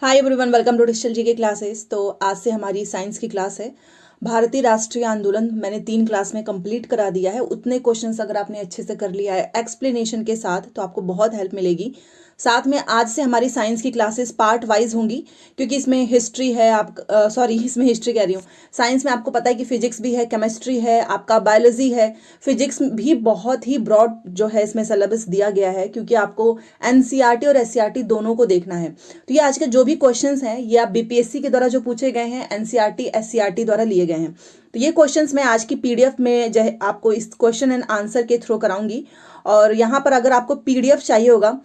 Hi everyone, welcome to digital जी के classes. तो आज से हमारी साइंस की क्लास है। भारतीय राष्ट्रीय आंदोलन मैंने 3 क्लास में कंप्लीट करा दिया है। उतने क्वेश्चंस अगर आपने अच्छे से कर लिया है एक्सप्लेनेशन के साथ तो आपको बहुत हेल्प मिलेगी। साथ में आज से हमारी साइंस की क्लासेस पार्ट वाइज होंगी, क्योंकि इसमें हिस्ट्री है, इसमें हिस्ट्री कह रही हूँ। साइंस में आपको पता है कि फिजिक्स भी है, केमिस्ट्री है, आपका बायोलॉजी है। फिजिक्स भी बहुत ही ब्रॉड जो है इसमें सिलेबस दिया गया है, क्योंकि आपको एनसीईआरटी और एससीईआरटी दोनों को देखना है। तो ये आज के जो भी क्वेश्चंस हैं ये आप बीपीएससी के द्वारा जो पूछे गए हैं, एनसीईआरटी एससीईआरटी द्वारा लिए गए हैं। तो ये क्वेश्चंस मैं आज की पीडीएफ में जो है आपको इस क्वेश्चन एंड आंसर के थ्रू कराऊंगी। और यहाँ पर अगर आपको पीडीएफ चाहिए होगा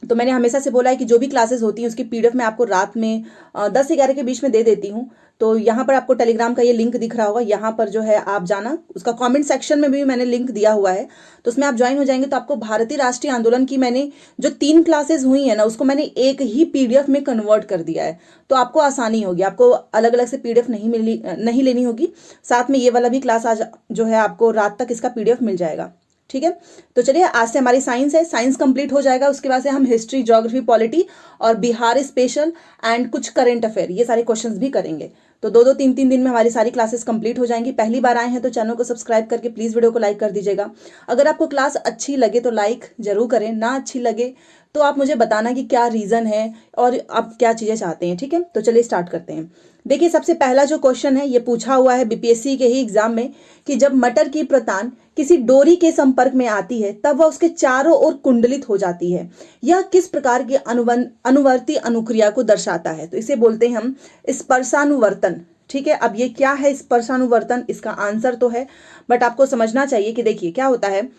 तो मैंने हमेशा से बोला है कि जो भी क्लासेस होती हैं उसकी पीडीएफ मैं आपको रात में 10 से 11 के बीच में दे देती हूँ। तो यहाँ पर आपको टेलीग्राम का ये लिंक दिख रहा होगा, यहाँ पर जो है आप जाना, उसका कमेंट सेक्शन में भी मैंने लिंक दिया हुआ है, तो उसमें आप ज्वाइन हो जाएंगे। तो आपको भारतीय राष्ट्रीय आंदोलन की मैंने जो 3 क्लासेस हुई है ना, उसको मैंने एक ही पीडीएफ में कन्वर्ट कर दिया है। तो आपको आसानी होगी, आपको अलग अलग से पीडीएफ नहीं लेनी होगी। साथ में ये वाला भी क्लास आज जो है आपको रात तक इसका पीडीएफ मिल जाएगा। ठीक है, तो चलिए आज से हमारी साइंस है, साइंस कंप्लीट हो जाएगा। उसके बाद से हम हिस्ट्री, ज्योग्राफी, पॉलिटी और बिहार स्पेशल एंड कुछ करंट अफेयर, ये सारे क्वेश्चंस भी करेंगे। तो 2-3 दिन में हमारी सारी क्लासेस कंप्लीट हो जाएंगी। पहली बार आए हैं तो चैनल को सब्सक्राइब करके प्लीज वीडियो को लाइक कर दीजिएगा। अगर आपको क्लास अच्छी लगे तो लाइक जरूर करें, ना अच्छी लगे तो आप मुझे बताना कि क्या रीजन है और आप क्या चीजें चाहते हैं। ठीक है, तो चलिए स्टार्ट करते हैं। देखिए, सबसे पहला जो क्वेश्चन है ये पूछा हुआ है बीपीएससी के ही एग्जाम में कि जब मटर की प्रतान किसी डोरी के संपर्क में आती है तब वह उसके चारों ओर कुंडलित हो जाती है। यह किस प्रकार की अनुवर्ती अनुक्रिया को दर्शाता है? तो इसे बोलते हैं हम स्पर्शानुवर्तन। ठीक है, अब ये क्या है स्पर्शानुवर्तन, इसका आंसर तो है, बट आपको समझना चाहिए कि देखिए क्या होता है।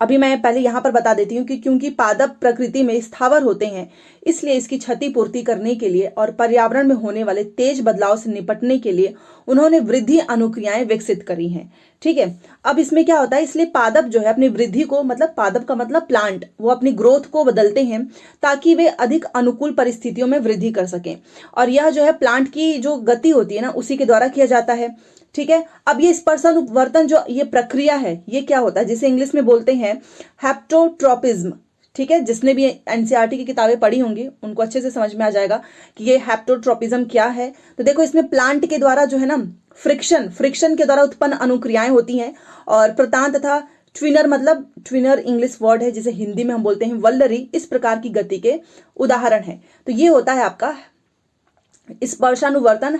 अभी मैं पहले यहां पर बता देती हूँ कि क्योंकि पादप प्रकृति में स्थावर होते हैं, इसलिए इसकी क्षतिपूर्ति करने के लिए और पर्यावरण में होने वाले तेज बदलाव से निपटने के लिए उन्होंने वृद्धि अनुक्रियाएं विकसित करी हैं। ठीक है, अब इसमें क्या होता है, इसलिए पादप जो है अपनी वृद्धि को, मतलब पादप का मतलब प्लांट, वो अपनी ग्रोथ को बदलते हैं ताकि वे अधिक अनुकूल परिस्थितियों में वृद्धि कर सकें। और यह जो है प्लांट की जो गति होती है ना, उसी के द्वारा किया जाता है। ठीक है, अब ये स्पर्शानुवर्तन जो ये प्रक्रिया है ये क्या होता है, जिसे इंग्लिश में बोलते हैं हेप्टोट्रोपिज्म। ठीक है, जिसने भी एनसीईआरटी की किताबें पढ़ी होंगी उनको अच्छे से समझ में आ जाएगा कि ये हेप्टोट्रोपिज्म क्या है। तो देखो, इसमें प्लांट के द्वारा जो है ना फ्रिक्शन के द्वारा उत्पन्न अनुक्रियाएं होती हैं। और प्रतान तथा ट्विनर, मतलब ट्विनर इंग्लिश वर्ड है जिसे हिंदी में हम बोलते हैं वल्लरी, इस प्रकार की गति के उदाहरण है। तो ये होता है आपका स्पर्शानुवर्तन,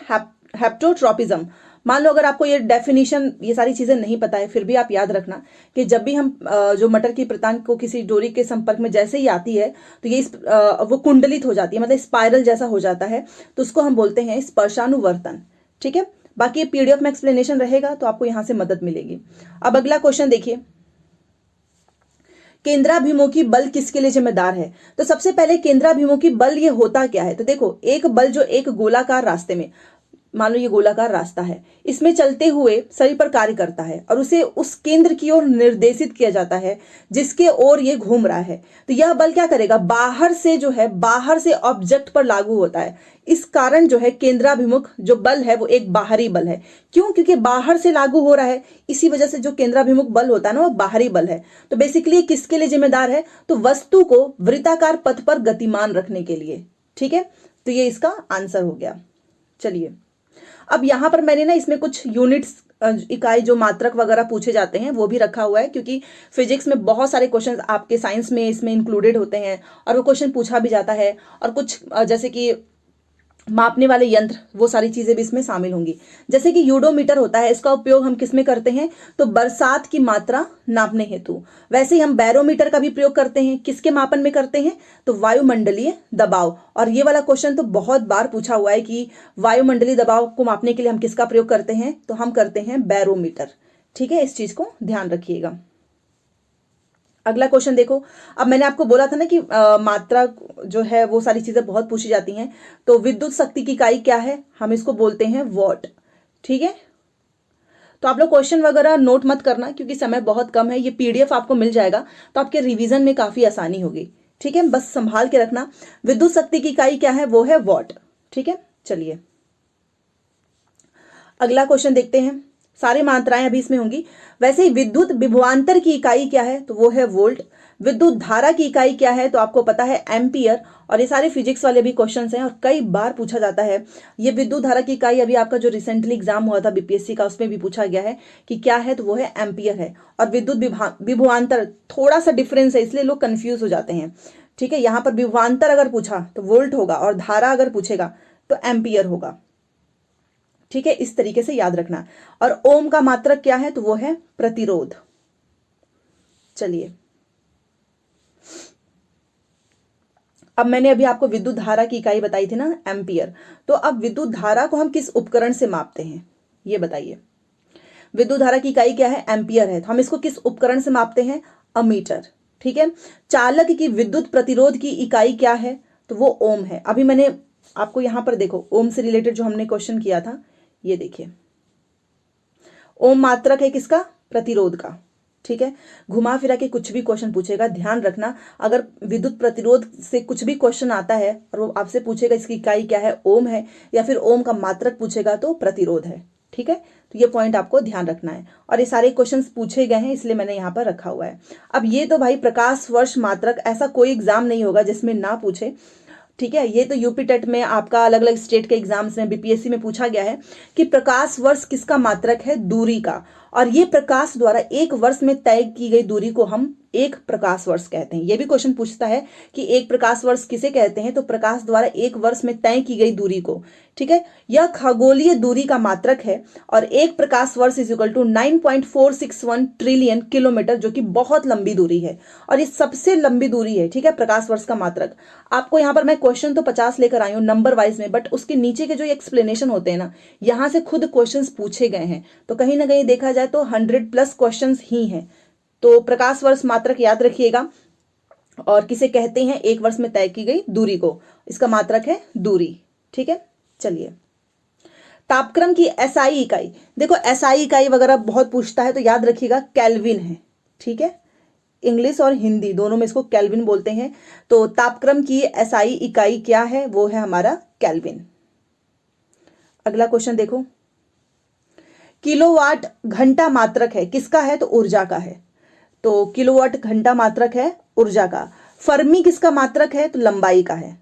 हेप्टोट्रोपिज्म। मान लो अगर आपको ये डेफिनेशन, ये सारी चीजें नहीं पता है, फिर भी आप याद रखना कि जब भी हम जो मटर की प्रतान को किसी डोरी के संपर्क में जैसे ही आती है तो ये वो कुंडलित हो जाती है, मतलब स्पाइरल जैसा हो जाता है, तो उसको हम बोलते हैं स्पर्शानुवर्तन। ठीक है, बाकी पीडीएफ में एक्सप्लेनेशन रहेगा तो आपको यहां से मदद मिलेगी। अब अगला क्वेश्चन देखिए, केंद्राभिमुखी बल किसके लिए जिम्मेदार है? तो सबसे पहले केंद्राभिमुखी बल ये होता क्या है? तो देखो, एक बल जो एक गोलाकार रास्ते में, मान लो ये गोलाकार रास्ता है, इसमें चलते हुए शरीर पर कार्य करता है और उसे उस केंद्र की ओर निर्देशित किया जाता है जिसके ओर ये घूम रहा है। तो यह बल क्या करेगा, बाहर से जो है, बाहर से ऑब्जेक्ट पर लागू होता है। इस कारण जो है केंद्राभिमुख जो बल है वो एक बाहरी बल है। क्यों? क्योंकि बाहर से लागू हो रहा है, इसी वजह से जो केंद्राभिमुख बल होता है ना वो बाहरी बल है। तो बेसिकली किसके लिए जिम्मेदार है? तो वस्तु को वृत्ताकार पथ पर गतिमान रखने के लिए। ठीक है, तो ये इसका आंसर हो गया। चलिए, अब यहां पर मैंने ना इसमें कुछ यूनिट्स, इकाई जो मात्रक वगैरह पूछे जाते हैं वो भी रखा हुआ है, क्योंकि फिजिक्स में बहुत सारे क्वेश्चंस आपके साइंस में इसमें इंक्लूडेड होते हैं और वो क्वेश्चन पूछा भी जाता है। और कुछ जैसे कि मापने वाले यंत्र, वो सारी चीजें भी इसमें शामिल होंगी। जैसे कि यूडोमीटर होता है, इसका उपयोग हम किस में करते हैं? तो बरसात की मात्रा नापने हेतु। वैसे ही हम बैरोमीटर का भी प्रयोग करते हैं, किसके मापन में करते हैं? तो वायुमंडलीय दबाव। और ये वाला क्वेश्चन तो बहुत बार पूछा हुआ है कि वायुमंडलीय दबाव को मापने के लिए हम किसका प्रयोग करते हैं? तो हम करते हैं बैरोमीटर। ठीक है, इस चीज को ध्यान रखिएगा। अगला क्वेश्चन देखो, अब मैंने आपको बोला था ना कि मात्रा जो है वो सारी चीजें बहुत पूछी जाती हैं। तो विद्युत शक्ति की इकाई क्या है? हम इसको बोलते हैं वॉट। ठीक है, तो आप लोग क्वेश्चन वगैरह नोट मत करना क्योंकि समय बहुत कम है। ये पीडीएफ आपको मिल जाएगा तो आपके रिवीजन में काफी आसानी होगी। ठीक है, बस संभाल के रखना। विद्युत शक्ति की इकाई क्या है? वो है वॉट। ठीक है, चलिए अगला क्वेश्चन देखते हैं। सारी मात्राएं अभी इसमें होंगी। वैसे ही विद्युत विभवांतर की इकाई क्या है, तो वो है वोल्ट। विद्युत धारा की इकाई क्या है, तो आपको पता है एम्पियर। और ये सारे फिजिक्स वाले भी क्वेश्चंस हैं और कई बार पूछा जाता है। ये विद्युत धारा की इकाई अभी आपका जो रिसेंटली एग्जाम हुआ था बीपीएससी का, उसमें भी पूछा गया है कि क्या है, तो वो है एम्पियर है। और विद्युत विभवांतर थोड़ा सा डिफरेंस है, इसलिए लोग कंफ्यूज हो जाते हैं। ठीक है, यहाँ पर विभवांतर अगर पूछा तो वोल्ट होगा और धारा अगर पूछेगा तो एम्पियर होगा। ठीक है, इस तरीके से याद रखना। और ओम का मात्रक क्या है, तो वो है प्रतिरोध। चलिए, अब मैंने अभी आपको विद्युत धारा की इकाई बताई थी ना, एम्पियर। तो अब विद्युत धारा को हम किस उपकरण से मापते हैं, ये बताइए। विद्युत धारा की इकाई क्या है, एम्पियर है, तो हम इसको किस उपकरण से मापते हैं, अमीटर। ठीक है, चालक की विद्युत प्रतिरोध की इकाई क्या है, तो वो ओम है। अभी मैंने आपको यहां पर देखो ओम से रिलेटेड जो हमने क्वेश्चन किया था, ये देखिए, ओम मात्रक है किसका, प्रतिरोध का। ठीक है, घुमा फिरा के कुछ भी क्वेश्चन पूछेगा, ध्यान रखना। अगर विद्युत प्रतिरोध से कुछ भी क्वेश्चन आता है और वो आपसे पूछेगा इसकी इकाई क्या है, ओम है, या फिर ओम का मात्रक पूछेगा तो प्रतिरोध है। ठीक है, तो ये पॉइंट आपको ध्यान रखना है। और ये सारे क्वेश्चंस पूछे गए हैं, इसलिए मैंने यहाँ पर रखा हुआ है। अब ये तो भाई प्रकाश वर्ष मात्रक, ऐसा कोई एग्जाम नहीं होगा जिसमें ना पूछे। ठीक है, ये तो यूपी टेट में आपका अलग अलग स्टेट के एग्जाम्स में, बीपीएससी में पूछा गया है कि प्रकाश वर्ष किसका मात्रक है, दूरी का। और ये प्रकाश द्वारा एक वर्ष में तय की गई दूरी को हम एक प्रकाश वर्ष कहते हैं। ये भी क्वेश्चन पूछता है कि एक प्रकाश वर्ष किसे कहते हैं, तो प्रकाश द्वारा एक वर्ष में तय की गई दूरी को। ठीक है, यह खगोलीय दूरी का मात्रक है। और एक प्रकाश वर्ष is equal to 9.461 trillion kilometre, जो कि बहुत लंबी दूरी है और ये सबसे लंबी दूरी है। ठीक है, प्रकाश वर्ष का मात्रक। आपको यहाँ पर मैं क्वेश्चन तो 50 लेकर आई हूँ नंबर वाइज में, बट उसके नीचे के जो एक्सप्लेनेशन होते हैं ना, यहाँ से खुद क्वेश्चंस पूछे गए हैं। तो कहीं ना कहीं देखा जाए तो 100+ क्वेश्चंस ही हैं। तो प्रकाश वर्ष मात्रक याद रखिएगा। और किसे कहते हैं, एक वर्ष में तय की गई दूरी को, इसका मात्रक है दूरी। ठीक है, चलिए, तापक्रम की एसआई इकाई, देखो एसआई इकाई वगैरह बहुत पूछता है, तो याद रखिएगा केल्विन है। ठीक है, इंग्लिश और हिंदी दोनों में इसको केल्विन बोलते हैं। तो तापक्रम की एसआई इकाई क्या है, वो है हमारा केल्विन। अगला क्वेश्चन देखो, किलोवाट घंटा मात्रक है किसका है, तो ऊर्जा का है। तो किलोवाट घंटा मात्रक है ऊर्जा का। फर्मी किसका मात्रक है, तो लंबाई का है।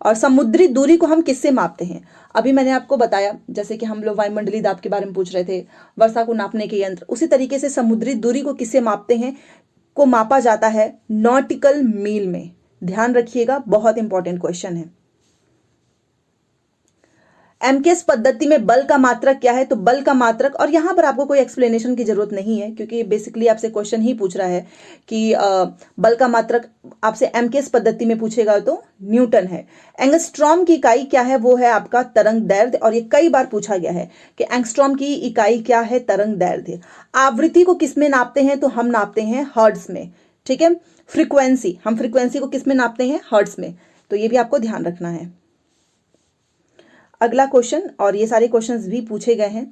और समुद्री दूरी को हम किससे मापते हैं, अभी मैंने आपको बताया, जैसे कि हम लोग वायुमंडलीय दाब के बारे में पूछ रहे थे, वर्षा को नापने के यंत्र, उसी तरीके से समुद्री दूरी को किससे मापते हैं, को मापा जाता है नॉटिकल मील में। ध्यान रखिएगा, बहुत इंपॉर्टेंट क्वेश्चन है। एमकेएस पद्धति में बल का मात्रक क्या है, तो बल का मात्रक, और यहां पर आपको कोई एक्सप्लेनेशन की जरूरत नहीं है, क्योंकि बेसिकली आपसे क्वेश्चन ही पूछ रहा है कि बल का मात्रक आपसे एमकेएस पद्धति में पूछेगा तो न्यूटन है। एंगस्ट्रॉम की इकाई क्या है, वो है आपका तरंग दैर्ध्य, और ये कई बार पूछा गया है कि एंगस्ट्रॉम की इकाई क्या है, तरंग दैर्ध्य। आवृत्ति को किस में नापते हैं, तो हम नापते हैं हर्ट्ज में। ठीक है, फ्रीक्वेंसी, हम फ्रीक्वेंसी को किस में नापते हैं, हर्ट्ज में। तो ये भी आपको ध्यान रखना है। अगला क्वेश्चन, और ये सारे क्वेश्चंस भी पूछे गए हैं।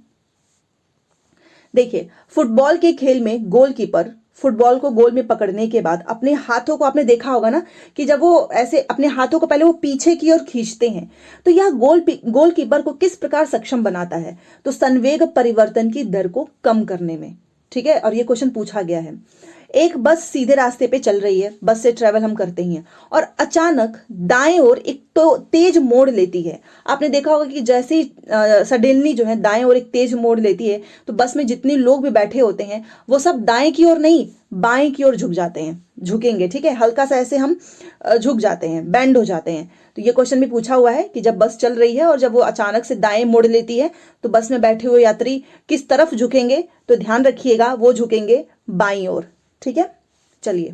देखिए, फुटबॉल के खेल में गोलकीपर फुटबॉल को गोल में पकड़ने के बाद अपने हाथों को, आपने देखा होगा ना कि जब वो ऐसे अपने हाथों को पहले वो पीछे की ओर खींचते हैं, तो यह गोलकीपर को किस प्रकार सक्षम बनाता है, तो संवेग परिवर्तन की दर को कम करने में। ठीक है, और ये क्वेश्चन पूछा गया है। एक बस सीधे रास्ते पे चल रही है, बस से ट्रेवल हम करते ही हैं, और अचानक दाएं ओर एक तो तेज मोड़ लेती है। आपने देखा होगा कि जैसे ही सडनली जो है दाएं ओर एक तेज मोड़ लेती है, तो बस में जितने लोग भी बैठे होते हैं वो सब दाएं की ओर नहीं बाएं की ओर झुक जाते हैं, झुकेंगे। ठीक है, हल्का सा ऐसे हम झुक जाते हैं, बेंड हो जाते हैं। तो ये क्वेश्चन भी पूछा हुआ है कि जब बस चल रही है और जब वो अचानक से दाएं मोड़ लेती है, तो बस में बैठे हुए यात्री किस तरफ झुकेंगे, तो ध्यान रखिएगा वो झुकेंगे बाईं ओर। ठीक है, चलिए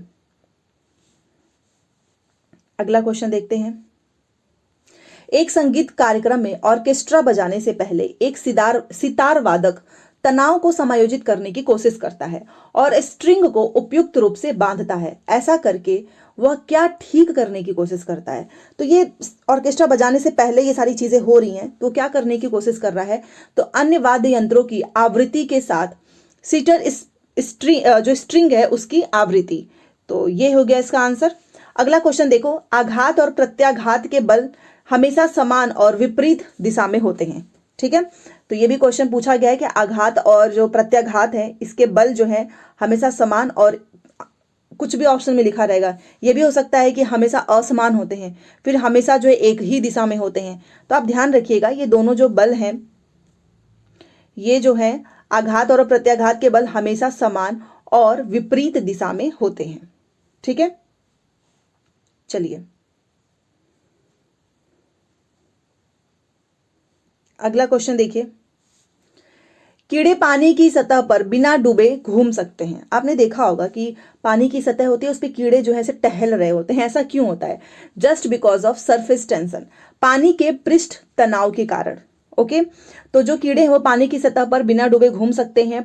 अगला क्वेश्चन देखते हैं। एक संगीत कार्यक्रम में ऑर्केस्ट्रा बजाने से पहले एक सितार वादक तनाव को समायोजित करने की कोशिश करता है और स्ट्रिंग को उपयुक्त रूप से बांधता है। ऐसा करके वह क्या ठीक करने की कोशिश करता है, तो ये ऑर्केस्ट्रा बजाने से पहले ये सारी चीजें हो रही हैं, तो क्या करने की कोशिश कर रहा है, तो अन्य वाद्य यंत्रों की आवृत्ति के साथ सीटर जो स्ट्रिंग है उसकी आवृत्ति। तो ये हो गया इसका आंसर। अगला क्वेश्चन देखो, आघात और प्रत्याघात के बल हमेशा समान और विपरीत दिशा में होते हैं। ठीक है। तो ये भी क्वेश्चन पूछा गया है कि आघात और जो प्रत्याघात है इसके बल जो है हमेशा समान, और कुछ भी ऑप्शन में लिखा रहेगा। ये भी हो सकता है कि हमेशा असमान होते हैं, फिर हमेशा जो है एक ही दिशा में होते हैं। तो आप ध्यान रखिएगा, ये दोनों जो बल हैं, ये जो है आघात और प्रत्याघात के बल हमेशा समान और विपरीत दिशा में होते हैं। ठीक है, चलिए अगला क्वेश्चन देखिए। कीड़े पानी की सतह पर बिना डूबे घूम सकते हैं। आपने देखा होगा कि पानी की सतह होती है, उस पर कीड़े जो है ऐसे टहल रहे होते हैं। ऐसा क्यों होता है? Just because of surface tension, पानी के पृष्ठ तनाव के कारण। ओके, तो जो कीड़े हैं वो पानी की सतह पर बिना डूबे घूम सकते हैं,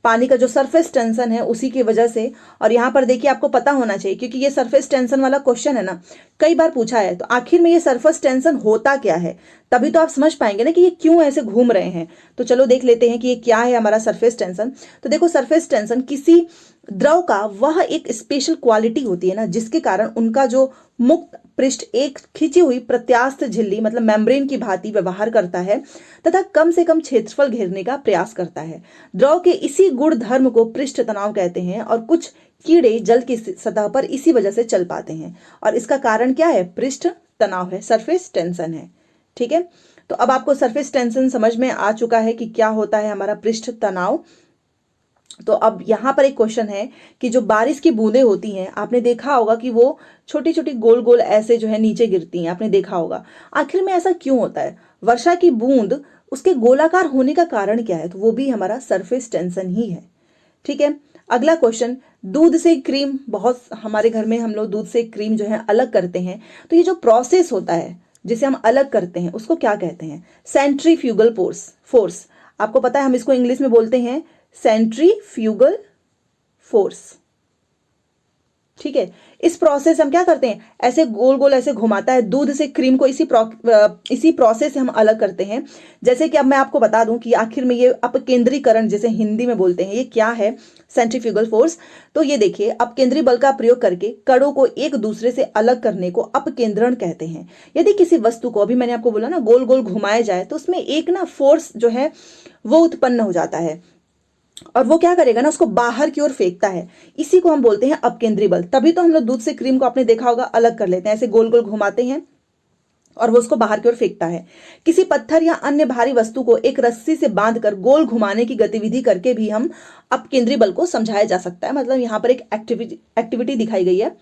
पानी का जो सरफेस टेंशन है उसी की वजह से। और यहाँ पर देखिए, आपको पता होना चाहिए क्योंकि ये सरफेस टेंशन वाला क्वेश्चन है ना, कई बार पूछा है। तो आखिर में ये सरफेस टेंशन होता क्या है, तभी तो आप समझ पाएंगे ना कि ये क्यों ऐसे घूम रहे हैं। तो चलो देख लेते हैं कि ये क्या है हमारा सरफेस टेंशन। तो देखो, सरफेस टेंशन किसी द्रव का वह एक स्पेशल क्वालिटी होती है ना, जिसके कारण उनका जो मुक्त पृष्ठ एक खिंची हुई प्रत्यास्थ झिल्ली मतलब मेम्ब्रेन की भांति व्यवहार करता है तथा कम से कम क्षेत्रफल घेरने का प्रयास करता है। द्रव के इसी गुण धर्म को पृष्ठ तनाव कहते हैं, और कुछ कीड़े जल की सतह पर इसी वजह से चल पाते हैं, और इसका कारण क्या है? पृष्ठ तनाव है, सरफेस टेंशन है। ठीक है, तो अब आपको सरफेस टेंशन समझ में आ चुका है कि क्या होता है हमारा पृष्ठ तनाव। तो अब यहां पर एक क्वेश्चन है कि जो बारिश की बूंदें होती हैं, आपने देखा होगा कि वो छोटी छोटी गोल गोल ऐसे जो है नीचे गिरती हैं, आपने देखा होगा। आखिर में ऐसा क्यों होता है? वर्षा की बूंद उसके गोलाकार होने का कारण क्या है? तो वो भी हमारा सरफेस टेंशन ही है। ठीक है, अगला क्वेश्चन, दूध से क्रीम, बहुत हमारे घर में हम लोग दूध से क्रीम जो है अलग करते हैं। तो ये जो प्रोसेस होता है जिसे हम अलग करते हैं उसको क्या कहते हैं? Centrifugal force. आपको पता है हम इसको इंग्लिश में बोलते हैं सेंट्रीफ्यूगल फोर्स। ठीक है, इस प्रोसेस हम क्या करते हैं, ऐसे गोल गोल ऐसे घुमाता है दूध से क्रीम को, इसी प्रोसेस से हम अलग करते हैं। जैसे कि अब मैं आपको बता दूं कि आखिर में ये अपकेंद्रीकरण, जैसे हिंदी में बोलते हैं, ये क्या है? Centrifugal force. तो ये देखिए, अपकेंद्री बल का प्रयोग करके कणों को एक दूसरे से अलग करने को अपकेंद्रण कहते हैं। यदि किसी वस्तु को, अभी मैंने आपको बोला ना, गोल गोल घुमाया जाए तो उसमें एक ना फोर्स जो है वो उत्पन्न हो जाता है, और वो क्या करेगा ना, उसको बाहर की ओर फेंकता है। इसी को हम बोलते हैं अपकेंद्री बल। तभी तो हम लोग दूध से क्रीम को, आपने देखा होगा, अलग कर लेते हैं, ऐसे गोल गोल घुमाते हैं और वो उसको बाहर की ओर फेंकता है। किसी पत्थर या अन्य भारी वस्तु को एक रस्सी से बांधकर गोल घुमाने की गतिविधि करके भी हम अपकेंद्री बल को समझाया जा सकता है। मतलब यहाँ पर एक एक्टिविटी दिखाई गई है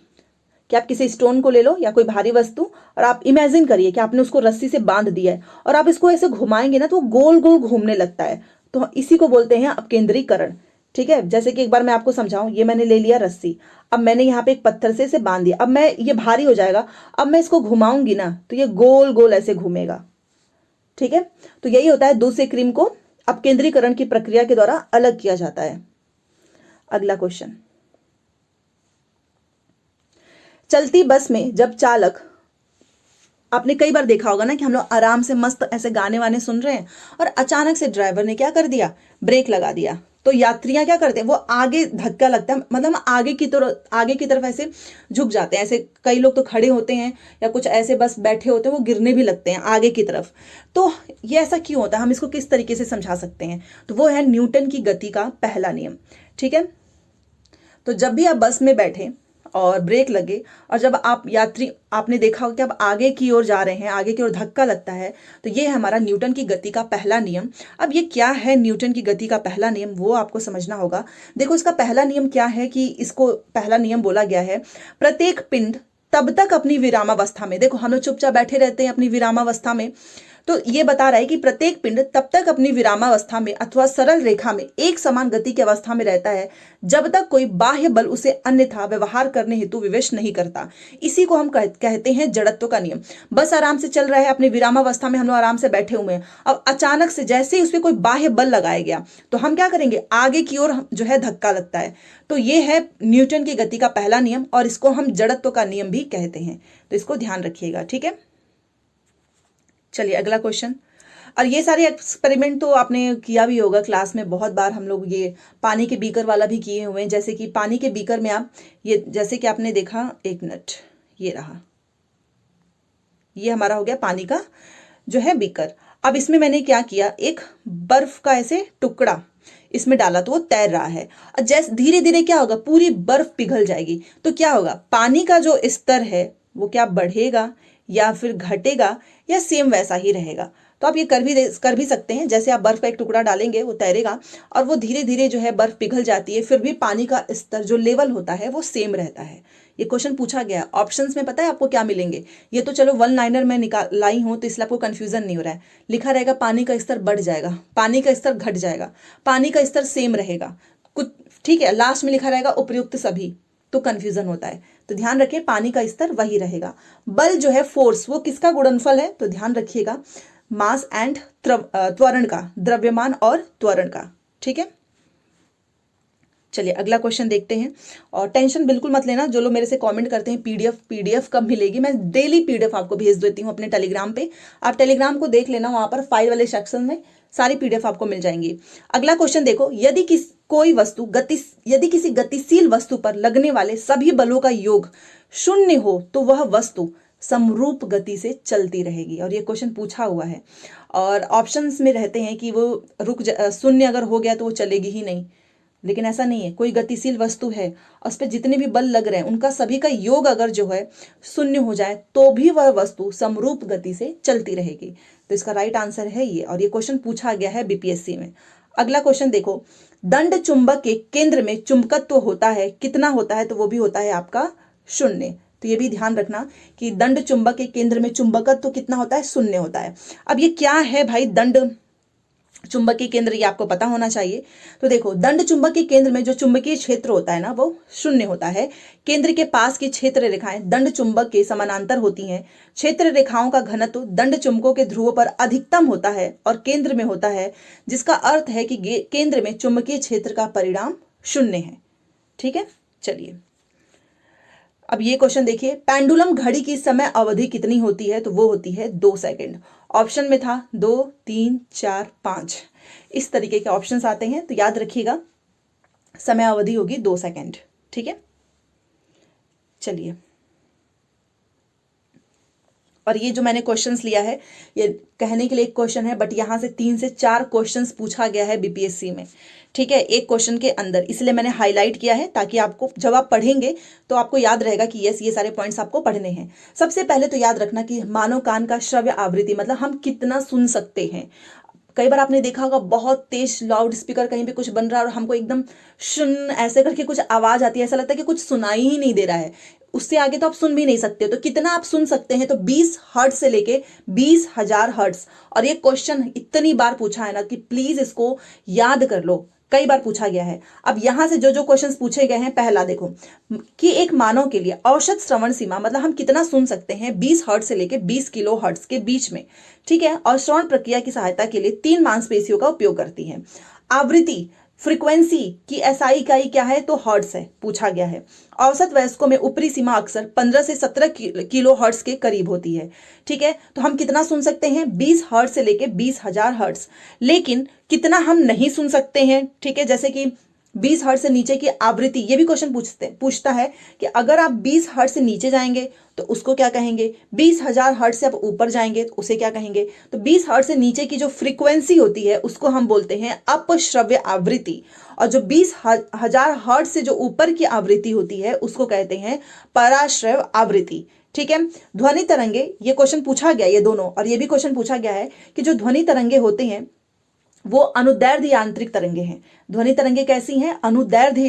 कि आप किसी स्टोन को ले लो या कोई भारी वस्तु, और आप इमेजिन करिए कि आपने उसको रस्सी से बांध दिया है, और आप इसको ऐसे घुमाएंगे ना तो वो गोल गोल घूमने लगता है। तो इसी को बोलते हैं अपकेंद्रीकरण। ठीक है, जैसे कि एक बार मैं आपको समझाऊं, ये मैंने ले लिया रस्सी, अब मैंने यहाँ पे एक पत्थर से इसे बांध दिया, अब मैं, ये भारी हो जाएगा, अब मैं इसको घुमाऊंगी ना तो ये गोल गोल ऐसे घूमेगा। ठीक है, तो यही होता है, दूध से क्रीम को अपकेंद्रीकरण की प्रक्रिया के द्वारा अलग किया जाता है। अगला क्वेश्चन, चलती बस में जब चालक, आपने कई बार देखा होगा ना कि हम लोग आराम से मस्त ऐसे गाने वाने सुन रहे हैं और अचानक से ड्राइवर ने क्या कर दिया, ब्रेक लगा दिया। तो यात्रियां क्या करते हैं, वो आगे धक्का लगता है, मतलब आगे की तरफ ऐसे झुक जाते हैं। ऐसे कई लोग तो खड़े होते हैं या कुछ ऐसे बस बैठे होते हैं, वो गिरने भी लगते हैं आगे की तरफ। तो ये ऐसा क्यों होता है, हम इसको किस तरीके से समझा सकते हैं? तो वो है न्यूटन की गति का पहला नियम। ठीक है, तो जब भी आप बस में बैठे और ब्रेक लगे, और जब आप यात्री, आपने देखा होगा कि आप आगे की ओर जा रहे हैं, आगे की ओर धक्का लगता है, तो ये है हमारा न्यूटन की गति का पहला नियम। अब ये क्या है न्यूटन की गति का पहला नियम, वो आपको समझना होगा। देखो, इसका पहला नियम क्या है कि इसको पहला नियम बोला गया है, प्रत्येक पिंड तब तक अपनी विरामावस्था में, देखो हम लोग चुपचाप बैठे रहते हैं अपनी विरामावस्था में, तो ये बता रहा है कि प्रत्येक पिंड तब तक अपनी विरामावस्था में अथवा सरल रेखा में एक समान गति की अवस्था में रहता है जब तक कोई बाह्य बल उसे अन्यथा व्यवहार करने हेतु विवश नहीं करता। इसी को हम कहते हैं जड़त्व का नियम। बस आराम से चल रहा है, अपनी विरामावस्था में हम लोग आराम से बैठे हुए हैं, अब अचानक से जैसे ही उस पर कोई बाह्य बल लगाया गया तो हम क्या करेंगे, आगे की ओर जो है धक्का लगता है। तो ये है न्यूटन की गति का पहला नियम, और इसको हम जड़त्व का नियम भी कहते हैं। तो इसको ध्यान रखिएगा। ठीक है, चलिए अगला क्वेश्चन। और ये सारे एक्सपेरिमेंट तो आपने किया भी होगा क्लास में, बहुत बार हम लोग ये पानी के बीकर वाला भी किए हुए हैं। जैसे कि पानी के बीकर में आप ये, जैसे कि आपने देखा, एक मिनट, ये रहा, ये हमारा हो गया पानी का जो है बीकर। अब इसमें मैंने क्या किया, एक बर्फ का ऐसे टुकड़ा इसमें डाला तो वो तैर रहा है। और जैसे धीरे धीरे क्या होगा, पूरी बर्फ पिघल जाएगी, तो क्या होगा, पानी का जो स्तर है वो क्या बढ़ेगा या फिर घटेगा या सेम वैसा ही रहेगा। तो आप ये कर भी सकते हैं, जैसे आप बर्फ का एक टुकड़ा डालेंगे वो तैरेगा और वो धीरे धीरे जो है बर्फ पिघल जाती है, फिर भी पानी का स्तर जो लेवल होता है वो सेम रहता है। ये क्वेश्चन पूछा गया। ऑप्शंस में पता है आपको क्या मिलेंगे, ये तो चलो वन लाइनर में निकाल लाई हूं तो इसलिए आपको कंफ्यूजन नहीं हो रहा है। लिखा रहेगा पानी का स्तर बढ़ जाएगा, पानी का स्तर घट जाएगा, पानी का स्तर सेम रहेगा कुछ, ठीक है। लास्ट में लिखा रहेगा उपर्युक्त सभी, तो कंफ्यूजन होता है। तो ध्यान रखिए पानी का स्तर वही रहेगा। बल जो है फोर्स, वो किसका गुणनफल है, तो ध्यान रखिएगा मास एंड त्वरण का, द्रव्यमान और त्वरण का, ठीक है। चलिए अगला क्वेश्चन देखते हैं। और टेंशन बिल्कुल मत लेना, जो लोग मेरे से कमेंट करते हैं पीडीएफ कब मिलेगी, मैं डेली पीडीएफ आपको भेज देती हूँ अपने टेलीग्राम पे। आप टेलीग्राम को देख लेना, वहां पर फाइल वाले सेक्शन में सारी पीडीएफ आपको मिल जाएंगी। अगला क्वेश्चन देखो, यदि किसी गतिशील वस्तु पर लगने वाले सभी बलों का योग शून्य हो तो वह वस्तु समरूप गति से चलती रहेगी। और ये क्वेश्चन पूछा हुआ है और ऑप्शंस में रहते हैं कि वो शून्य अगर हो गया तो वो चलेगी ही नहीं, लेकिन ऐसा नहीं है। कोई गतिशील वस्तु है और उस पर जितने भी बल लग रहे हैं उनका सभी का योग अगर जो है शून्य हो जाए तो भी वह वस्तु समरूप गति से चलती रहेगी। तो इसका राइट आंसर है ये, और ये क्वेश्चन पूछा गया है बीपीएससी में। अगला क्वेश्चन देखो, दंड चुंबक के केंद्र में चुंबकत्व होता है, कितना होता है, तो वो भी होता है आपका शून्य। तो ये भी ध्यान रखना कि दंड चुंबक के केंद्र में चुंबकत्व कितना होता है, शून्य होता है। अब ये क्या है भाई दंड चुंबक के केंद्र, ये आपको पता होना चाहिए। तो देखो दंड चुंबक के केंद्र में जो चुंबकीय क्षेत्र होता है ना वो शून्य होता है। केंद्र के पास की क्षेत्र रेखाएं दंड चुंबक के समानांतर होती हैं। क्षेत्र रेखाओं का घनत्व दंड चुंबकों के ध्रुवों पर अधिकतम होता है और केंद्र में होता है, जिसका अर्थ है कि केंद्र में चुंबकीय क्षेत्र का परिमाण शून्य है, ठीक है। चलिए अब ये क्वेश्चन देखिए, पेंडुलम घड़ी की समय अवधि कितनी होती है, तो वो होती है 2 सेकंड। ऑप्शन में था 2, 3, 4, 5, इस तरीके के ऑप्शंस आते हैं, तो याद रखिएगा समय अवधि होगी 2 सेकंड, ठीक है। चलिए, और ये जो मैंने क्वेश्चंस लिया है ये कहने के लिए एक क्वेश्चन है, बट यहाँ से 3 से 4 क्वेश्चंस पूछा गया है बीपीएससी में, ठीक है, एक क्वेश्चन के अंदर, इसलिए मैंने हाईलाइट किया है ताकि आपको जब आप पढ़ेंगे तो आपको याद रहेगा कि यस ये सारे पॉइंट्स आपको पढ़ने हैं। सबसे पहले तो याद रखना कि मानव कान का श्रव्य आवृत्ति मतलब हम कितना सुन सकते हैं। कई बार आपने देखा होगा बहुत तेज लाउड स्पीकर कहीं पे कुछ बन रहा है और हमको एकदम शुन ऐसे करके कुछ आवाज आती है, ऐसा लगता है कि कुछ सुनाई ही नहीं दे रहा है, उससे आगे तो आप सुन भी नहीं सकते। तो कितना आप सुन सकते हैं, तो 20 हर्ट्ज से लेके 20,000 हर्ट्ज। और ये क्वेश्चन इतनी बार पूछा है ना कि प्लीज इसको याद कर लो, कई बार पूछा गया है। अब यहां से जो जो क्वेश्चंस पूछे गए हैं, पहला देखो कि एक मानव के लिए औसत श्रवण सीमा मतलब हम कितना सुन सकते हैं 20 हर्ट्ज से लेके 20 किलो हर्ट्ज के बीच में, ठीक है। और श्रवण प्रक्रिया की सहायता के लिए 3 मांसपेशियों का उपयोग करती है। आवृत्ति फ्रीक्वेंसी की एसआई इकाई क्या है, तो हर्ट्ज है, पूछा गया है। औसत वयस्कों में ऊपरी सीमा अक्सर 15 से 17 किलो हर्ट्ज के करीब होती है, ठीक है। तो हम कितना सुन सकते हैं 20 हर्ट्ज से लेके 20,000 हर्ट्ज, लेकिन कितना हम नहीं सुन सकते हैं, ठीक है। जैसे कि 20 हर्ट्ज से नीचे की आवृत्ति, ये भी क्वेश्चन पूछता है कि अगर आप 20 हर्ट्ज से नीचे जाएंगे तो उसको क्या कहेंगे, 20,000 हर्ट्ज से आप ऊपर जाएंगे तो उसे क्या कहेंगे। तो 20 हर्ट्ज से नीचे की जो फ्रीक्वेंसी होती है उसको हम बोलते हैं अपश्रव्य आवृत्ति, और जो 20,000 हर्ट्ज से जो ऊपर की आवृत्ति होती है उसको कहते हैं पराश्रव्य आवृत्ति, ठीक है। ध्वनि तरंगे, ये क्वेश्चन पूछा गया ये दोनों, और ये भी क्वेश्चन पूछा गया है कि जो ध्वनि तरंगे होते हैं वो अनुदैर्ध्य यांत्रिक तरंगे हैं। ध्वनि तरंगे कैसी हैं, अनुदैर्ध्य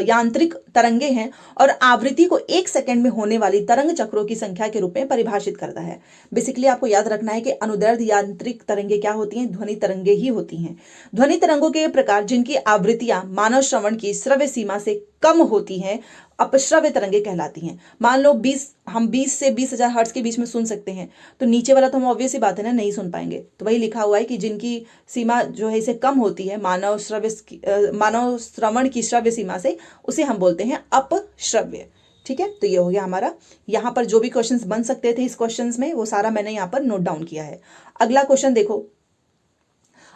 यांत्रिक तरंगे हैं, और आवृत्ति को 1 सेकंड में होने वाली तरंग चक्रों की संख्या के रूप में परिभाषित करता है। बेसिकली आपको याद रखना है कि अनुदैर्ध्य यांत्रिक तरंगे क्या होती हैं, ध्वनि तरंगे ही होती हैं। ध्वनि तरंगों के प्रकार जिनकी आवृत्तियां मानव श्रवण की श्रव्य सीमा से कम होती हैं अपश्रव्य तरंगे कहलाती हैं। मान लो 20 से 20,000 हर्ट्ज के बीच में सुन सकते हैं, तो नीचे वाला तो हम ऑब्वियस ही बात है ना नहीं सुन पाएंगे। तो वही लिखा हुआ है कि जिनकी सीमा जो है इसे कम होती है मानव श्रवण की श्रव्य सीमा से, उसे हम बोलते हैं अपश्रव्य, ठीक है। तो ये हो गया हमारा, यहाँ पर जो भी क्वेश्चंस बन सकते थे इस क्वेश्चंस में वो सारा मैंने यहाँ पर नोट डाउन किया है। अगला क्वेश्चन देखो,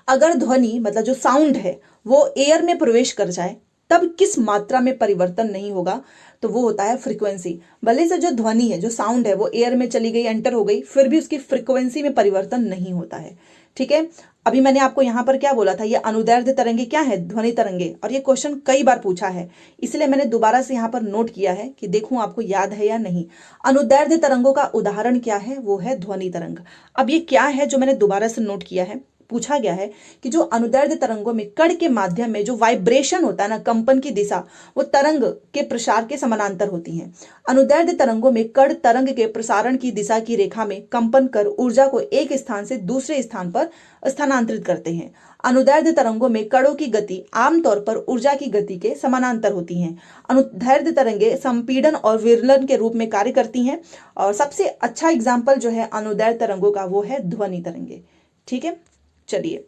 अगर ध्वनि मतलब जो साउंड है वो एयर में प्रवेश कर जाए तब किस मात्रा में परिवर्तन नहीं होगा, तो वो होता है फ्रीक्वेंसी। भले से जो ध्वनि है, जो साउंड है, वो एयर में चली गई, एंटर हो गई, फिर भी उसकी फ्रीक्वेंसी में परिवर्तन नहीं होता है। ठीक है, अभी मैंने आपको यहाँ पर क्या बोला था, ये अनुदैर्ध्य तरंगे क्या है, ध्वनि तरंगे, और ये क्वेश्चन कई बार पूछा है, इसलिए मैंने दोबारा से यहाँ पर नोट किया है कि देखूं आपको याद है या नहीं। अनुदैर्ध्य तरंगों का उदाहरण क्या है, वो है ध्वनि तरंग। अब ये क्या है जो मैंने दोबारा से नोट किया है, पूछा गया है कि जो अनुदैर्ध्य तरंगों में कण के माध्यम में जो वाइब्रेशन होता है ना, कंपन की दिशा, वो तरंग के प्रसार के समानांतर होती है। अनुदैर्ध्य तरंगों में कण तरंग के प्रसारण की दिशा की रेखा में कंपन कर ऊर्जा को एक स्थान से दूसरे स्थान पर स्थानांतरित करते हैं। अनुदैर्ध्य तरंगों में कणों की गति आमतौर पर ऊर्जा की गति के समानांतर होती हैं। अनुदैर्ध्य तरंगे संपीड़न और विरलन के रूप में कार्य करती हैं, और सबसे अच्छा एग्जाम्पल जो है अनुदैर्ध्य तरंगों का वो है ध्वनि तरंगे। ठीक है, चलिए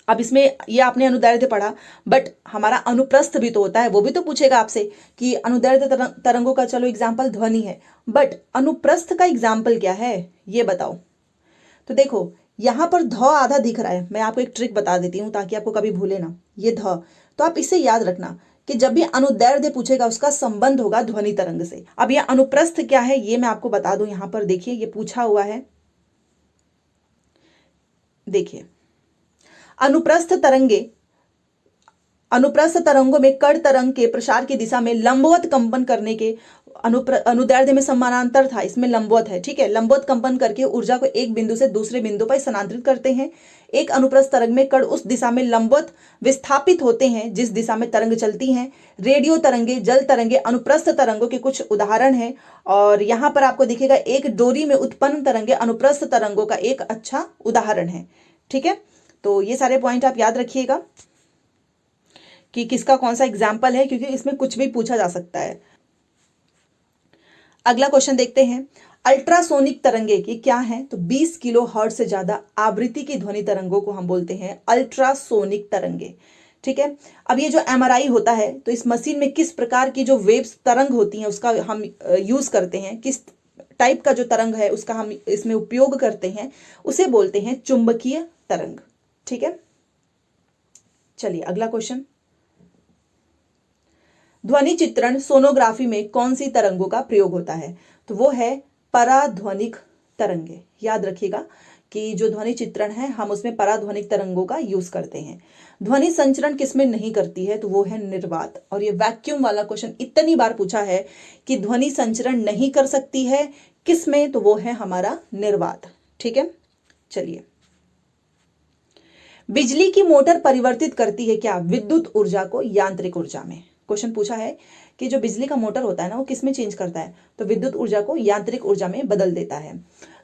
अब इसमें ये आपने अनुदैर्ध्य पढ़ा, बट हमारा अनुप्रस्थ भी तो होता है, वो भी तो पूछेगा आपसे कि अनुदैर्ध्य तरंगों का चलो एग्जाम्पल ध्वनि है, बट अनुप्रस्थ का एग्जाम्पल क्या है, ये बताओ। तो देखो यहां पर ध आधा दिख रहा है, मैं आपको एक ट्रिक बता देती हूं ताकि आपको कभी भूले ना, ये ध, तो आप इसे याद रखना कि जब भी अनुदैर्ध्य पूछेगा उसका संबंध होगा ध्वनि तरंग से। अब ये अनुप्रस्थ क्या है ये मैं आपको बता दूं, यहां पर देखिए ये पूछा हुआ है, देखिए अनुप्रस्थ तरंगों में कण तरंग के प्रसार की दिशा में लंबवत कंपन करने के अनुदैर्ध्य में समानांतर था, इसमें लंबवत है। ठीक है, लंबवत कंपन करके ऊर्जा को एक बिंदु से दूसरे बिंदु पर स्थानांतरित करते हैं। एक अनुप्रस्थ तरंग में कण उस दिशा में लंबवत विस्थापित होते हैं जिस दिशा में तरंग चलती हैं। रेडियो तरंगे, जल तरंगे अनुप्रस्थ तरंगों के कुछ उदाहरण हैं, और यहां पर आपको दिखेगा एक डोरी में उत्पन्न तरंगे अनुप्रस्थ तरंगों का एक अच्छा उदाहरण है। ठीक है, तो ये सारे पॉइंट आप याद रखिएगा कि किसका कौन सा एग्जाम्पल है, क्योंकि इसमें कुछ भी पूछा जा सकता है। अगला क्वेश्चन देखते हैं, अल्ट्रासोनिक तरंगे की क्या है, तो 20 किलो हर्ट्ज से ज्यादा आवृत्ति की ध्वनि तरंगों को हम बोलते हैं अल्ट्रासोनिक तरंगे। ठीक है, अब ये जो एमआरआई होता है, तो इस मशीन में किस प्रकार की जो वेव्स तरंग होती हैं उसका हम यूज करते हैं, किस टाइप का जो तरंग है उसका हम इसमें उपयोग करते हैं, उसे बोलते हैं चुंबकीय तरंग। ठीक है, चलिए अगला क्वेश्चन, ध्वनि चित्रण सोनोग्राफी में कौन सी तरंगों का प्रयोग होता है, तो वो है पराध्वनिक तरंगे। याद रखिएगा कि जो ध्वनि चित्रण है हम उसमें पराध्वनिक तरंगों का यूज करते हैं। ध्वनि संचरण किसमें नहीं करती है, तो वो है निर्वात। और ये वैक्यूम वाला क्वेश्चन इतनी बार पूछा है कि ध्वनि संचरण नहीं कर सकती है किसमें, तो वो है हमारा निर्वात। ठीक है, चलिए बिजली की मोटर परिवर्तित करती है क्या, विद्युत ऊर्जा को यांत्रिक ऊर्जा में। क्वेश्चन पूछा है कि जो बिजली का मोटर होता है ना वो किसमें चेंज करता है, तो विद्युत ऊर्जा को यांत्रिक ऊर्जा में बदल देता है।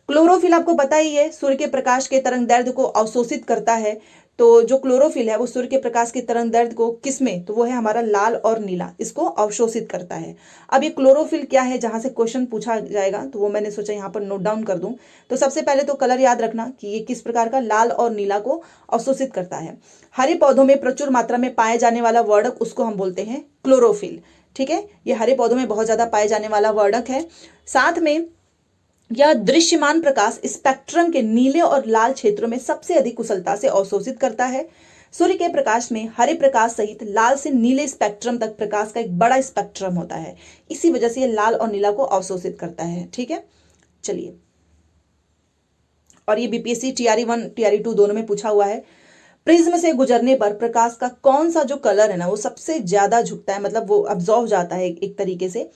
क्लोरोफिल आपको पता ही है, सूर्य के प्रकाश के तरंगदैर्ध्य को अवशोषित करता है, तो जो क्लोरोफिल है वो सूर्य के प्रकाश के तरंगदैर्ध्य को किसमें, तो वो है हमारा लाल और नीला, इसको अवशोषित करता है। अब ये क्लोरोफिल क्या है, जहां से क्वेश्चन पूछा जाएगा तो वो मैंने सोचा यहाँ पर नोट डाउन कर दूं। तो सबसे पहले तो कलर याद रखना कि ये किस प्रकार का, लाल और नीला को अवशोषित करता है। हरे पौधों में प्रचुर मात्रा में पाए जाने वाला वर्णक उसको हम बोलते हैं क्लोरोफिल। ठीक है, ये हरे पौधों में बहुत ज्यादा पाए जाने वाला वर्णक है। साथ में यह दृश्यमान प्रकाश स्पेक्ट्रम के नीले और लाल क्षेत्रों में सबसे अधिक कुशलता से अवशोषित करता है। सूर्य के प्रकाश में हरे प्रकाश सहित लाल से नीले स्पेक्ट्रम तक प्रकाश का एक बड़ा स्पेक्ट्रम होता है, इसी वजह से ये लाल और नीला को अवशोषित करता है। ठीक है, चलिए, और ये बीपीएससी टीआरई 1 टीआरई 2 दोनों में पूछा हुआ है। प्रिज्म से गुजरने पर प्रकाश का कौन सा जो कलर है ना वो सबसे ज्यादा झुकता है, मतलब वो अब्जॉर्व जाता है एक तरीके से,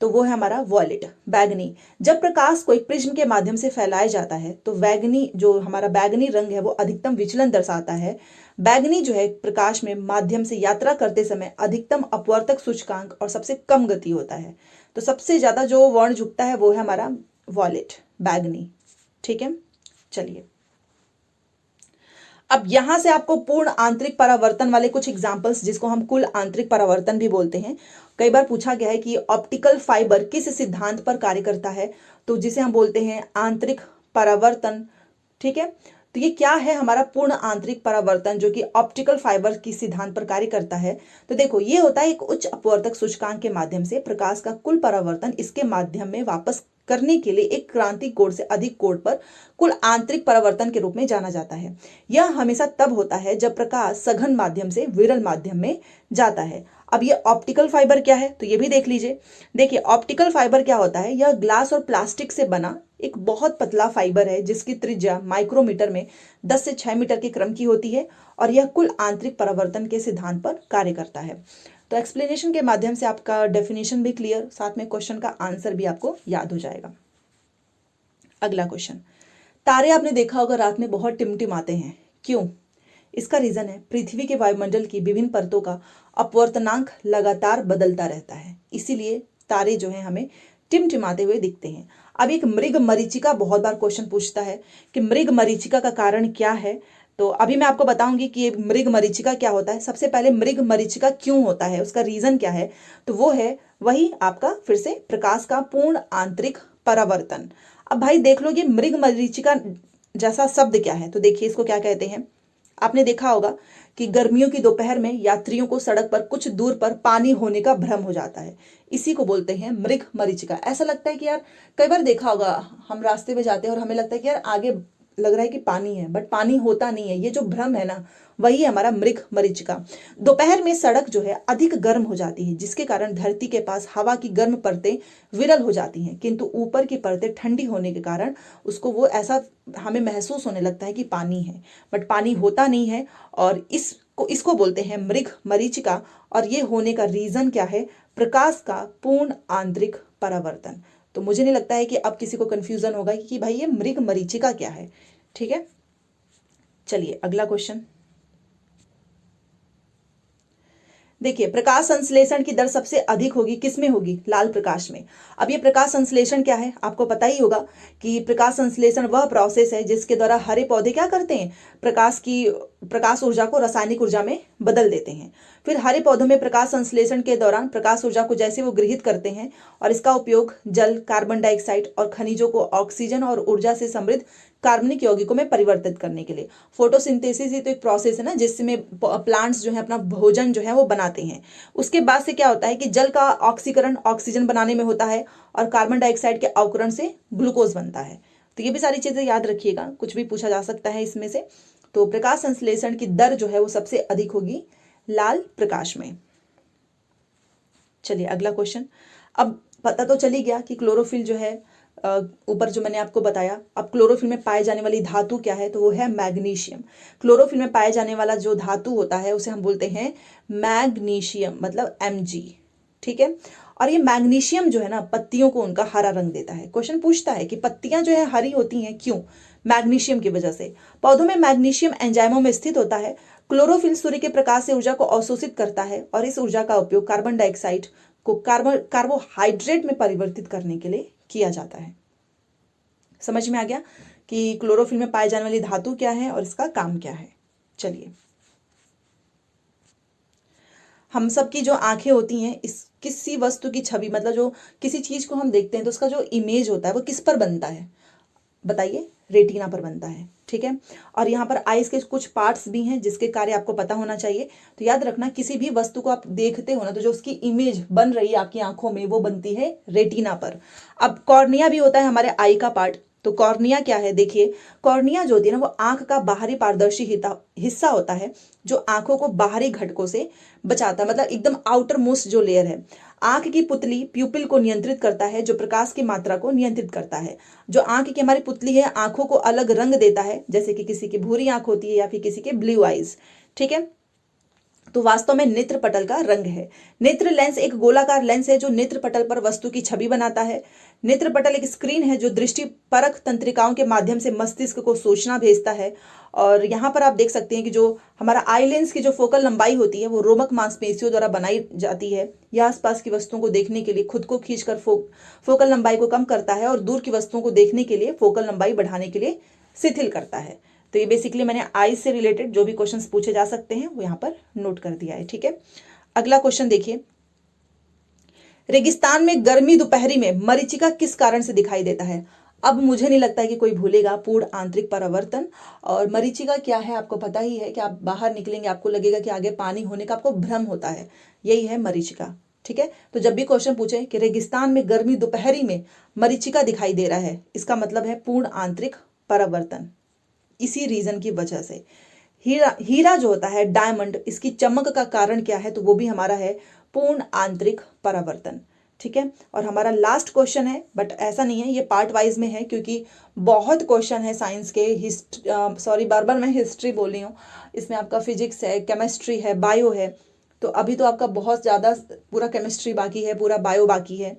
तो वो है हमारा वॉयलेट, बैगनी। जब प्रकाश को एक प्रिज्म के माध्यम से फैलाया जाता है तो बैगनी, जो हमारा बैगनी रंग है वो अधिकतम विचलन दर्शाता है। बैगनी जो है प्रकाश में माध्यम से यात्रा करते समय अधिकतम अपवर्तक सूचकांक और सबसे कम गति होता है, तो सबसे ज्यादा जो वर्ण झुकता है वो है हमारा वॉयलेट, बैगनी। ठीक है, चलिए अब यहां से आपको पूर्ण आंतरिक परावर्तन वाले कुछ एग्जांपल्स, जिसको हम कुल आंतरिक परावर्तन भी बोलते हैं, कई बार पूछा गया है कि ऑप्टिकल फाइबर किस सिद्धांत पर कार्य करता है, तो जिसे हम बोलते हैं आंतरिक परावर्तन। ठीक है, तो ये क्या है हमारा पूर्ण आंतरिक परावर्तन जो कि ऑप्टिकल फाइबर की सिद्धांत पर कार्य करता है। तो देखो ये होता है एक उच्च अपवर्तक सूचकांक के माध्यम से प्रकाश का कुल परावर्तन इसके माध्यम में वापस करने के लिए एक क्रांतिक कोण से अधिक कोण पर कुल आंतरिक परावर्तन के रूप में जाना जाता है। यह हमेशा तब होता है जब प्रकाश सघन माध्यम से विरल माध्यम में जाता है। अब ये ऑप्टिकल फाइबर क्या है तो ये भी देख लीजिए। देखिए ऑप्टिकल फाइबर क्या होता है, यह ग्लास और प्लास्टिक से बना एक बहुत पतला फाइबर है जिसकी त्रिज्या माइक्रोमीटर में 10 से 6 मीटर के क्रम की होती है और यह कुल आंतरिक परावर्तन के सिद्धांत पर कार्य करता है। तो एक्सप्लेनेशन के माध्यम से आपका डेफिनेशन भी क्लियर, साथ में क्वेश्चन का आंसर भी आपको याद हो जाएगा। अगला क्वेश्चन, तारे आपने देखा होगा रात में बहुत टिमटिमाते हैं, क्यों? इसका रीजन है पृथ्वी के वायुमंडल की विभिन्न परतों का अपवर्तनांक लगातार बदलता रहता है, इसीलिए तारे जो हैं हमें टिमटिमाते हुए दिखते हैं। अब एक मृग मरीचिका बहुत बार क्वेश्चन पूछता है कि मृग मरीचिका का कारण क्या है, तो अभी मैं आपको बताऊंगी कि ये मृग मरीचिका क्या होता है। सबसे पहले मृग मरीचिका क्यों होता है, उसका रीजन क्या है, तो वो है वही आपका फिर से प्रकाश का पूर्ण आंतरिक परावर्तन। अब भाई देख लो ये मृग मरीचिका जैसा शब्द क्या है, तो देखिए इसको क्या कहते हैं। आपने देखा होगा कि गर्मियों की दोपहर में यात्रियों को सड़क पर कुछ दूर पर पानी होने का भ्रम हो जाता है, इसी को बोलते हैं मृग मरीचिका। ऐसा लगता है कि यार कई बार देखा होगा हम रास्ते में जाते हैं और हमें लगता है कि यार आगे लग रहा है कि पानी है बट पानी होता नहीं है, ये जो भ्रम है ना वही है हमारा मृग मरीचिका। दोपहर में सड़क जो है अधिक गर्म हो जाती है जिसके कारण धरती के पास हवा की गर्म परतें विरल हो जाती हैं, किंतु ऊपर की परतें ठंडी होने के कारण उसको वो ऐसा हमें महसूस होने लगता है कि पानी है बट पानी होता नहीं है और इसको बोलते हैं मृग मरीचिका। और ये होने का रीजन क्या है, प्रकाश का पूर्ण आंतरिक परावर्तन। तो मुझे नहीं लगता है कि अब किसी को कंफ्यूजन होगा कि भाई ये मृग मरीचिका क्या है। ठीक है, चलिए अगला क्वेश्चन देखिए। प्रकाश संश्लेषण की दर सबसे अधिक होगी किसमें होगी, लाल प्रकाश में। अब ये प्रकाश संश्लेषण क्या है, आपको पता ही होगा कि प्रकाश संश्लेषण वह प्रोसेस है जिसके द्वारा हरे पौधे क्या करते हैं, प्रकाश ऊर्जा को रासायनिक ऊर्जा में बदल देते हैं। फिर हरे पौधों में प्रकाश संश्लेषण के दौरान प्रकाश ऊर्जा को जैसे वो गृहीत करते हैं और इसका उपयोग जल, कार्बन डाइऑक्साइड और खनिजों को ऑक्सीजन और ऊर्जा से समृद्ध कार्बनिक यौगिकों में परिवर्तित करने के लिए। फोटोसिंथेसिस ही तो एक प्रोसेस है ना जिसमें प्लांट्स जो है अपना भोजन जो है वो बनाते हैं। उसके बाद से क्या होता है कि जल का ऑक्सीकरण ऑक्सीजन बनाने में होता है और कार्बन डाइऑक्साइड के अवकरण से ग्लूकोज बनता है। तो ये भी सारी चीजें याद रखिएगा, कुछ भी पूछा जा सकता है इसमें से। तो प्रकाश संश्लेषण की दर जो है वो सबसे अधिक होगी लाल प्रकाश में। चलिए अगला क्वेश्चन। अब पता तो चली गया कि क्लोरोफिल जो है ऊपर जो मैंने आपको बताया। अब क्लोरोफिल में पाए जाने वाली धातु क्या है, तो वो है मैग्नीशियम। क्लोरोफिल में पाए जाने वाला जो धातु होता है उसे हम बोलते हैं मैग्नीशियम, मतलब Mg। ठीक है, और ये मैग्नीशियम जो है ना पत्तियों को उनका हरा रंग देता है। क्वेश्चन पूछता है कि पत्तियां जो है हरी होती हैं क्यों, मैग्नीशियम की वजह से। पौधों में मैग्नीशियम एंजाइमों में स्थित होता है। क्लोरोफिल सूर्य के प्रकाश से ऊर्जा को अवशोषित करता है और इस ऊर्जा का उपयोग कार्बन डाइऑक्साइड को कार्बोहाइड्रेट में परिवर्तित करने के लिए किया जाता है। समझ में आ गया कि क्लोरोफिल में पाए जाने वाली धातु क्या है और इसका काम क्या है। चलिए, हम सब की जो आंखें होती हैं इस किसी वस्तु की छवि, मतलब जो किसी चीज को हम देखते हैं तो उसका जो इमेज होता है वो किस पर बनता है, बताइए, रेटिना पर बनता है। ठीक है, और यहाँ पर आईज के कुछ पार्ट्स भी हैं जिसके कार्य आपको पता होना चाहिए। तो याद रखना, किसी भी वस्तु को आप देखते हो ना तो जो उसकी इमेज बन रही है आपकी आंखों में वो बनती है रेटिना पर। अब कॉर्निया भी होता है हमारे आई का पार्ट। तो कॉर्निया क्या है, देखिए कॉर्निया जो होती है ना वो आंख का बाहरी पारदर्शी हिस्सा होता है जो आंखों को बाहरी घटकों से बचाता है, मतलब एकदम आउटर मोस्ट जो लेयर है। आंख की पुतली प्यूपिल को नियंत्रित करता है जो प्रकाश की मात्रा को नियंत्रित करता है। जो आंख की हमारी पुतली है आंखों को अलग रंग देता है, जैसे कि किसी की भूरी आंख होती है या फिर किसी के ब्लू आईज। ठीक है, तो वास्तव में नेत्र पटल का रंग है। नेत्र लेंस एक गोलाकार लेंस है जो नेत्र पटल पर वस्तु की छवि बनाता है। नेत्र पटल एक स्क्रीन है जो दृष्टि परक तंत्रिकाओं के माध्यम से मस्तिष्क को सूचना भेजता है। और यहाँ पर आप देख सकते हैं कि जो हमारा आई लेंस की जो फोकल लंबाई होती है वो रोमक मांसपेशियों द्वारा बनाई जाती है। यह आसपास की वस्तुओं को देखने के लिए खुद को खींचकर फोकल लंबाई को कम करता है और दूर की वस्तुओं को देखने के लिए फोकल लंबाई बढ़ाने के लिए शिथिल करता है। तो ये बेसिकली मैंने आई से रिलेटेड जो भी क्वेश्चंस पूछे जा सकते हैं वो यहाँ पर नोट कर दिया है। ठीक है, अगला क्वेश्चन देखिए। रेगिस्तान में गर्मी दोपहरी में मरीचिका किस कारण से दिखाई देता है। अब मुझे नहीं लगता है कि कोई भूलेगा पूर्ण आंतरिक परावर्तन। और मरीचिका क्या है आपको पता ही है कि आप बाहर निकलेंगे आपको लगेगा कि आगे पानी होने का आपको भ्रम होता है, यही है मरीचिका। ठीक है। तो जब भी क्वेश्चन पूछे कि रेगिस्तान में गर्मी दोपहरी में मरीचिका दिखाई दे रहा है, इसका मतलब है पूर्ण आंतरिक परावर्तन। इसी रीजन की वजह से हीरा जो होता है डायमंड, इसकी चमक का कारण क्या है, तो वो भी हमारा है पूर्ण आंतरिक परावर्तन। ठीक है। और हमारा लास्ट क्वेश्चन है, बट ऐसा नहीं है, ये पार्ट वाइज में है क्योंकि बहुत क्वेश्चन है साइंस के। बार बार मैं हिस्ट्री बोल रही हूँ, इसमें आपका फिजिक्स है, केमिस्ट्री है, बायो है। तो अभी तो आपका बहुत ज़्यादा पूरा केमिस्ट्री बाकी है, पूरा बायो बाकी है।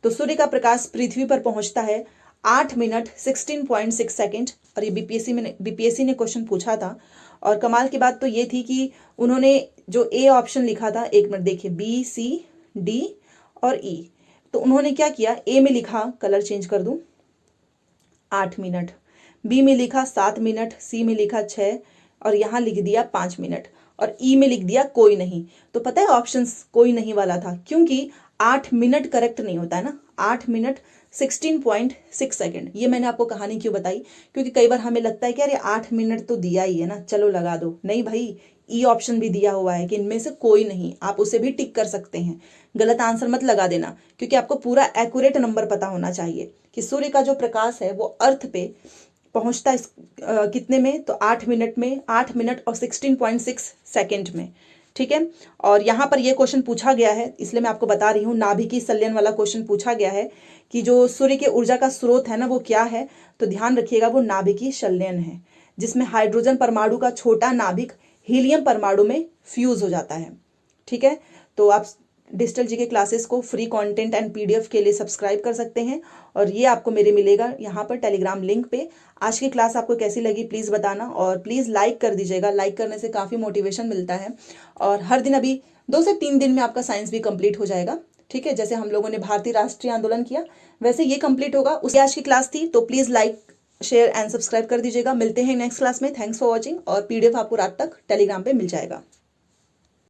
तो सूर्य का प्रकाश पृथ्वी पर पहुंचता है 8 मिनट 16.6 सेकेंड। और ये बीपीएससी ने क्वेश्चन पूछा था। और कमाल की बात तो ये थी कि उन्होंने जो ए ऑप्शन लिखा था, एक मिनट देखिए, बी सी डी और ई, तो उन्होंने क्या किया, ए में लिखा, कलर चेंज कर दूं, 8 मिनट, बी में लिखा 7 मिनट, सी में लिखा 6 और यहाँ लिख दिया 5 मिनट और ई में लिख दिया कोई नहीं। तो पता है ऑप्शंस कोई नहीं वाला था, क्योंकि 8 मिनट करेक्ट नहीं होता है ना, 8 मिनट 16.6 सेकेंड। ये मैंने आपको कहानी क्यों बताई, क्योंकि कई बार हमें लगता है कि अरे 8 मिनट तो दिया ही है ना, चलो लगा दो। नहीं भाई, ई ऑप्शन भी दिया हुआ है कि इनमें से कोई नहीं, आप उसे भी टिक कर सकते हैं। गलत आंसर मत लगा देना, क्योंकि आपको पूरा एक्यूरेट नंबर पता होना चाहिए कि सूर्य का जो प्रकाश है वो अर्थ पे पहुंचता है कितने में, तो 8 मिनट में, 8 मिनट और 16.6 सेकेंड में। ठीक है। और यहाँ पर ये क्वेश्चन पूछा गया है, इसलिए मैं आपको बता रही हूँ, नाभिकीय संलयन वाला क्वेश्चन पूछा गया है कि जो सूर्य के ऊर्जा का स्रोत है ना वो क्या है, तो ध्यान रखिएगा वो नाभिकीय संलयन है, जिसमें हाइड्रोजन परमाणु का छोटा नाभिक हीलियम परमाणु में फ्यूज हो जाता है। ठीक है। तो आप डिजिटल जीके क्लासेस को फ्री कंटेंट एंड पीडीएफ के लिए सब्सक्राइब कर सकते हैं और ये आपको मेरे मिलेगा यहाँ पर टेलीग्राम लिंक पे। आज की क्लास आपको कैसी लगी प्लीज़ बताना और प्लीज़ लाइक कर दीजिएगा, लाइक करने से काफ़ी मोटिवेशन मिलता है। और हर दिन अभी 2 से 3 दिन में आपका साइंस भी कंप्लीट हो जाएगा। ठीक है। जैसे हम लोगों ने भारतीय राष्ट्रीय आंदोलन किया वैसे ये कंप्लीट होगा। उसकी आज की क्लास थी, तो please like share and subscribe कर दीजिएगा। मिलते हैं नेक्स्ट क्लास में। थैंक्स फॉर वॉचिंग और पीडीएफ आपको रात तक टेलीग्राम पे मिल जाएगा।